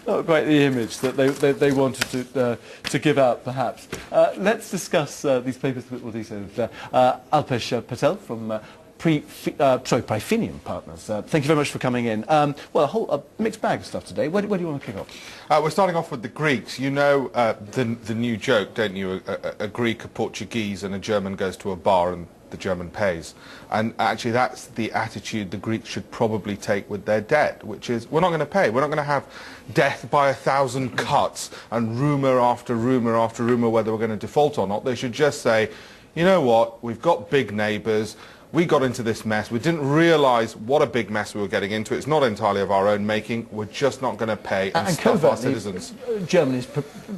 Not quite the image that they wanted to give out, perhaps. Let's discuss these papers a bit more detail. Alpesh Patel from Praefinium Partners. Thank you very much for coming in. Well, a mixed bag of stuff today. Where do you want to kick off? We're starting off with the Greeks. You know the new joke, don't you? A Greek, a Portuguese and a German goes to a bar and the German pays. And actually that's the attitude the Greeks should probably take with their debt, which is we're not going to pay. We're not going to have death by 1,000 cuts and rumour after rumour after rumour whether we're going to default or not. They should just say, you know what, we've got big neighbours. We got into this mess. We didn't realise what a big mess we were getting into. It's not entirely of our own making. We're just not going to pay and stuff our citizens. Germany's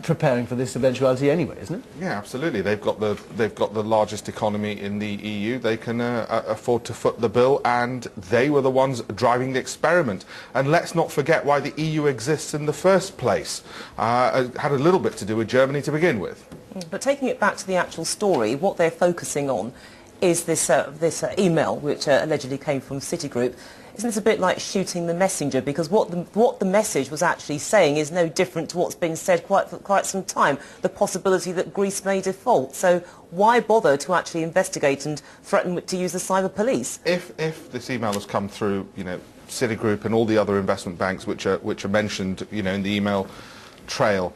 preparing for this eventuality anyway, isn't it? Yeah, absolutely. They've got the largest economy in the EU. They can afford to foot the bill, and they were the ones driving the experiment. And let's not forget why the EU exists in the first place. It had a little bit to do with Germany to begin with. But taking it back to the actual story, what they're focusing on is this email which allegedly came from Citigroup. Isn't this a bit like shooting the messenger? Because what the message was actually saying is no different to what's been said for quite some time, the possibility that Greece may default. So why bother to actually investigate and threaten to use the cyber police? If this email has come through, you know, Citigroup and all the other investment banks which are mentioned, you know, in the email trail,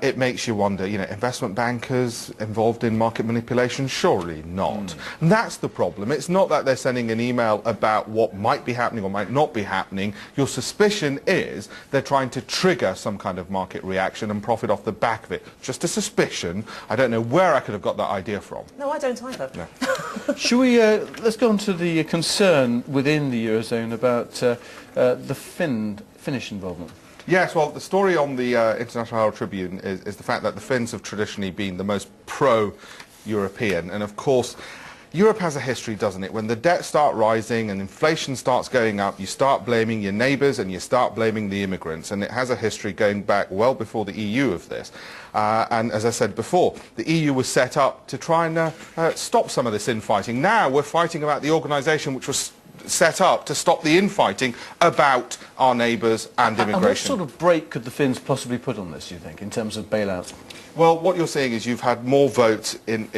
it makes you wonder, you know, investment bankers involved in market manipulation? Surely not. And that's the problem. It's not that they're sending an email about what might be happening or might not be happening. Your suspicion is they're trying to trigger some kind of market reaction and profit off the back of it. Just a suspicion. I don't know where I could have got that idea from. No, I don't either. No. Should we, let's go on to the concern within the Eurozone about the Finnish involvement. Yes, well, the story on the International Herald Tribune is the fact that the Finns have traditionally been the most pro-European. And, of course, Europe has a history, doesn't it? When the debts start rising and inflation starts going up, you start blaming your neighbours and you start blaming the immigrants. And it has a history going back well before the EU of this. And as I said before, the EU was set up to try and stop some of this infighting. Now we're fighting about the organisation which was set up to stop the infighting about our neighbours and immigration. And what sort of break could the Finns possibly put on this, do you think, in terms of bailouts? Well, what you're seeing is you've had more votes in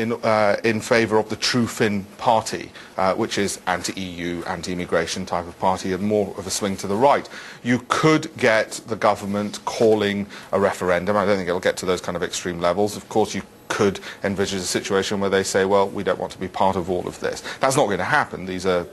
favour of the True Finn party, which is anti-EU, anti-immigration type of party, and more of a swing to the right. You could get the government calling a referendum. I don't think it'll get to those kind of extreme levels. Of course, you could envisage a situation where they say, well, we don't want to be part of all of this. That's not going to happen. These are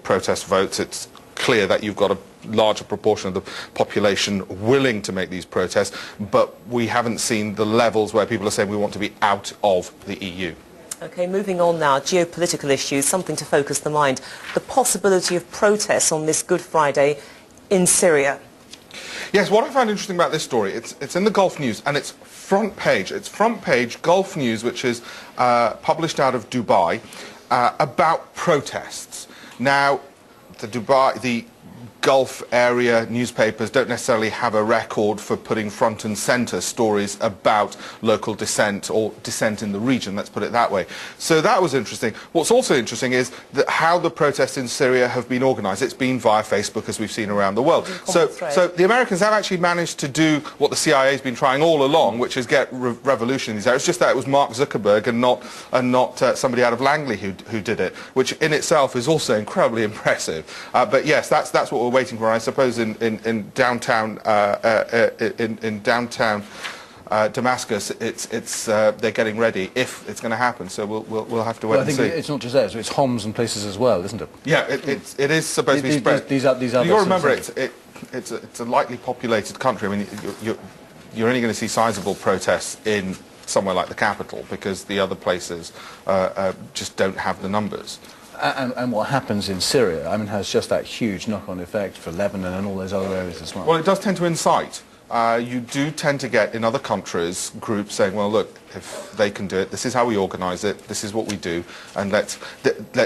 protest votes. It's clear that you've got a larger proportion of the population willing to make these protests, but we haven't seen the levels where people are saying we want to be out of the EU. Okay, moving on now, geopolitical issues, something to focus the mind. The possibility of protests on this Good Friday in Syria. Yes, what I found interesting about this story, it's in the Gulf News, and it's front page. It's front page Gulf News, which is published out of Dubai, about protests. Now, the Gulf area newspapers don't necessarily have a record for putting front and centre stories about local dissent or dissent in the region, let's put it that way. So that was interesting. What's also interesting is that how the protests in Syria have been organised. It's been via Facebook, as we've seen around the world. So the Americans have actually managed to do what the CIA has been trying all along, which is get revolution in these areas. It's just that it was Mark Zuckerberg and not somebody out of Langley who did it, which in itself is also incredibly impressive. But yes, that's what we're waiting for. I suppose in downtown Damascus, they're getting ready if it's going to happen. So we'll have to wait and see. I think it's not just there; so it's Homs and places as well, isn't it? Yeah, it is supposed to be spread. These are you've got to remember it's a lightly populated country. I mean, you're only going to see sizable protests in somewhere like the capital because the other places just don't have the numbers. And what happens in Syria, I mean, has just that huge knock-on effect for Lebanon and all those other areas as well. Well, it does tend to incite. You do tend to get in other countries groups saying, well, look, if they can do it, this is how we organise it, this is what we do, and let's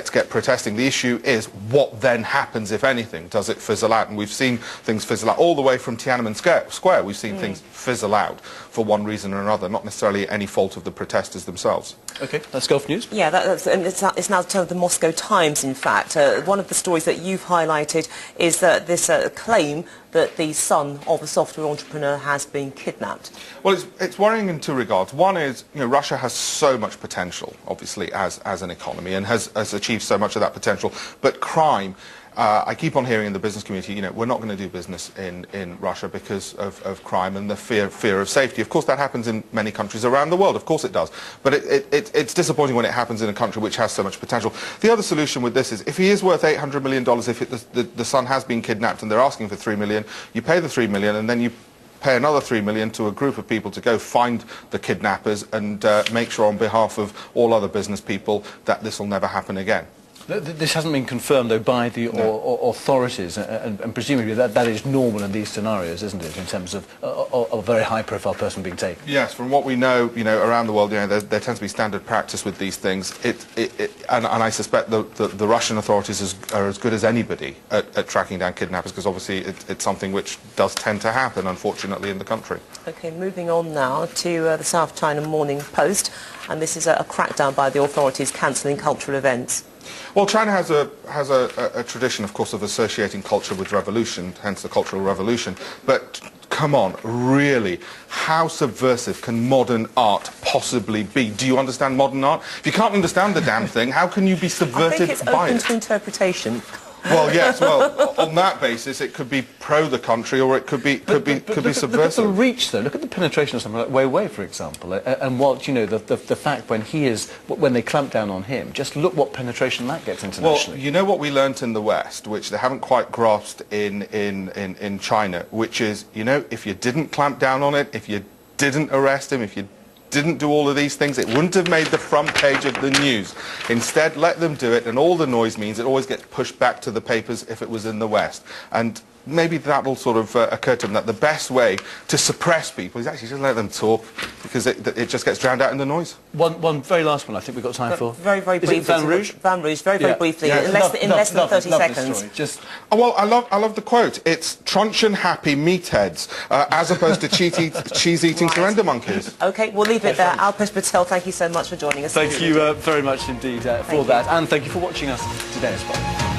get protesting. The issue is what then happens, if anything. Does it fizzle out? And we've seen things fizzle out all the way from Tiananmen Square. We've seen things fizzle out for one reason or another, not necessarily any fault of the protesters themselves. Okay, that's Gulf News. Yeah, it's now turned the Moscow Times, in fact. One of the stories that you've highlighted is this claim that the son of a software entrepreneur has been kidnapped? Well, it's worrying in two regards. One is, Russia has so much potential, obviously, as an economy, and has achieved so much of that potential. But crime, I keep on hearing in the business community, we're not going to do business in Russia because of crime and the fear of safety. Of course, that happens in many countries around the world. Of course it does. But it's disappointing when it happens in a country which has so much potential. The other solution with this is, if he is worth $800 million, if the son has been kidnapped and they're asking for $3 million, you pay the $3 million and then you pay another $3 million to a group of people to go find the kidnappers and make sure on behalf of all other business people that this will never happen again. This hasn't been confirmed, though, by the authorities, and presumably that is normal in these scenarios, isn't it, in terms of a very high-profile person being taken? Yes, from what we know, around the world, there tends to be standard practice with these things. And I suspect the Russian authorities are as good as anybody at tracking down kidnappers, because obviously it's something which does tend to happen, unfortunately, in the country. OK, moving on now to the South China Morning Post, and this is a crackdown by the authorities cancelling cultural events. Well, China has a tradition, of course, of associating culture with revolution, hence the Cultural Revolution. But come on, really, how subversive can modern art possibly be? Do you understand modern art? If you can't understand the damn thing, how can you be subverted by it? I think it's open to interpretation. Well, yes. Well, on that basis, it could be pro the country, or it could be subversive. Look at the reach, though. Look at the penetration of something like Weiwei, for example, and what the fact when they clamp down on him. Just look what penetration that gets internationally. Well, you know what we learnt in the West, which they haven't quite grasped in China, which is, if you didn't clamp down on it, if you didn't arrest him, if you didn't do all of these things, it wouldn't have made the front page of the news. Instead, let them do it, and all the noise means it always gets pushed back to the papers if it was in the West. And maybe that will sort of occur to them, that the best way to suppress people is actually just let them talk, because it just gets drowned out in the noise. One very last one I think we've got time for. Very, very briefly. Is it Van Rouge? Van Rouge, very briefly, in less than 30 seconds. Just... Oh, well, I love the quote. It's truncheon-happy meatheads, as opposed to cheese-eating surrender monkeys. OK, we'll leave it there. Alpesh-BBC, thank you so much for joining us. Thank you very much indeed for that, and thank you for watching us today as well.